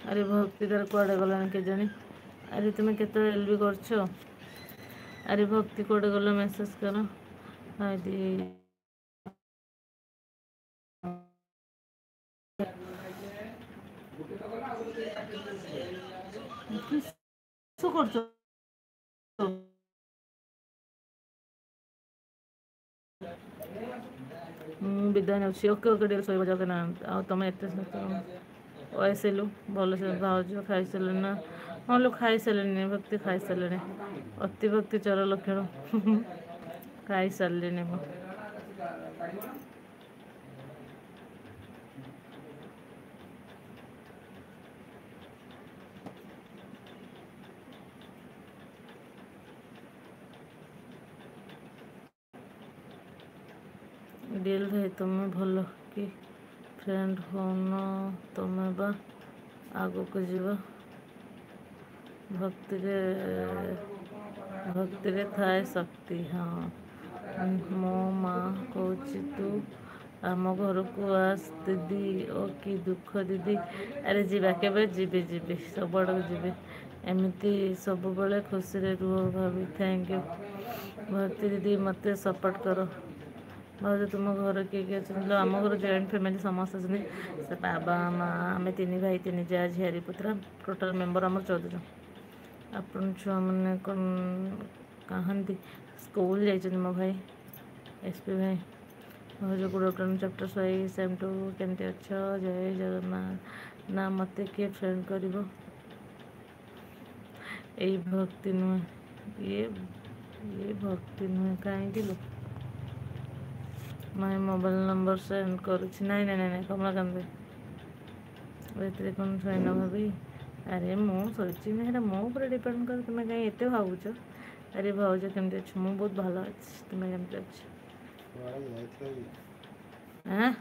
अरे भक्ति तार कुआडे गलानी के जानी। अरे तुम्हें केत एलबी कर। अरे भक्ति कुआडे गल मेसेज कर। विदाय ने ओके ओके डेली शोब जाओ ना तुम एत वयसलु भल से भाज खाई सारे ना। हाँ लोग खाई सारे भक्ति खाई सारे अति भक्ति चर लक्षण खाई सारे डील भाई तुम्हें भल कि फ्रेंड होन तुम्हें बा आग को जीव भक्ति रे थाए शक्ति। हाँ मो माँ कौच तू आम घर को आस दीदी ओ कि दुख दीदी। अरे जीवा के जीवी सब आड़ जीवी एमती सब बड़े खुशी रे रुह भाभी थैंक यू भक्ति दीदी मत सपोर्ट कर। भाज तुम घर किए अच्छे आम घर जॉइंट फैमिली समस्त अच्छे से बाबा माँ आम 3 भाई 3 जा झियारी पुतरा टोटाल मेम्बर आम 14 जन। अपन छुआ मैंने कौन कहती स्कूल जाइए मो भाई एसपी भाई भाज good afternoon chapter 5 same to केमती अच्छ जय जगन्नाथ ना मत किए फ्रेंड कर भक्ति नुहे ये भक्ति नुहे कहीं माय मोबाइल नंबर सेंड करुच्ची ना कमलाकांत भाई कौन शोना भाभी। अरे मुझे ना मो डिपेंड कर तुम्हें कहीं एत भावुच। अरे भावज केमती अच्छे मुझे बहुत भल अच्छे तुम्हें केमती अच्छे हाँ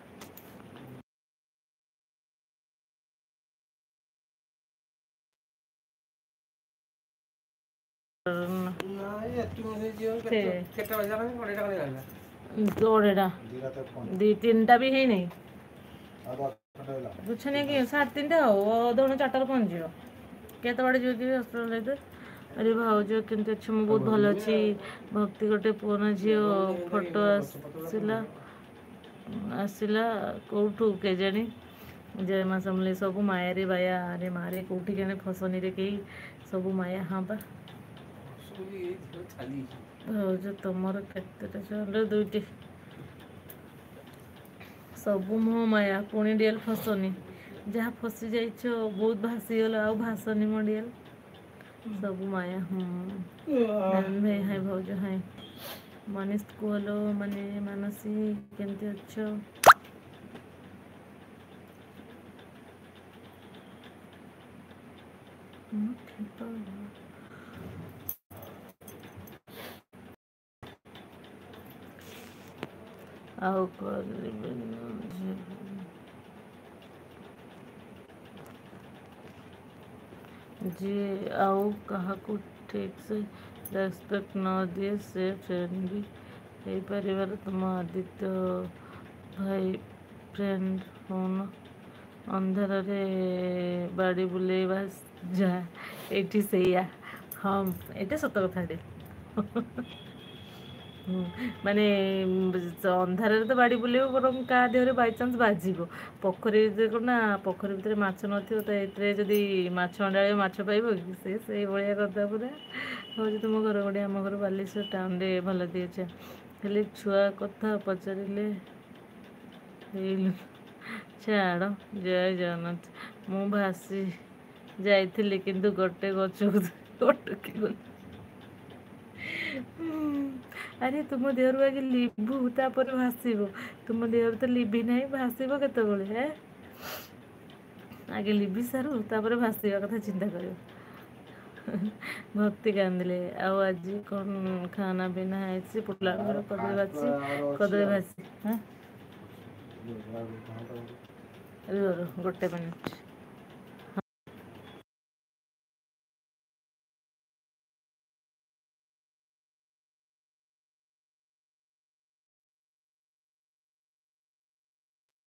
जोड़ेटा 2-3टा भी है नहीं कुछ नहीं कि 3:30 हो 4टार पहुँच केत बड़े जो कि हस्पिटाल। अरे भाज केमती अच्छे मुझे बहुत भल अच्छी भक्ति गोटे पुराना झी फोटो आसला कौटू के जानी जय माँ समले सब माया रे बाया। अरे मारे कौटी के फसनी रे कई सब माया। हाँ बा भाज तुम के 2टी सब मोह माया पुणी डिएल फसनी जहाँ फसी जाइछ बहुत भासीगल आ भासनी मो डिएल सब माया। भाई हाय भाज हाय मनीष को हेलो माने मानसी केमती अच्छ। आओ जी आओ कहा को ठीक से रेस्पेक्ट न दिए से फ्रेंड भी यही परिवार तुम आदित्य भाई फ्रेंड होन अंधार रे बाड़ी बुले जा ये सैया। हाँ ये सत कथाटे माने अंधार तो बाड़ी बुलेब बर क्या देहरे बाईचान्स बाज पोखरी ना पोखरी भितर माछ न तो जदि माछ अंडा माछ पाइब कि से भाया करदा पूरा हूँ तुम घर गोटे आम घर बालेश्वर टाउन रे भल दिए खाली छुआ कथा पचारे छाड़ जय जगन्नाथ मु भासी जाइली किंतु गोटे गचू अटकी गली। अरे तुम देहर आगे लिभु तापर भासब तुम देहर तो लिभि ना भासब केतबले आगे लिभि सारू तापर भासवा कथा चिंता कर। भक्ति कांदिले आओ आज कौन खाना पीना है पुटला कदली भासी। हाँ गोटे मिनट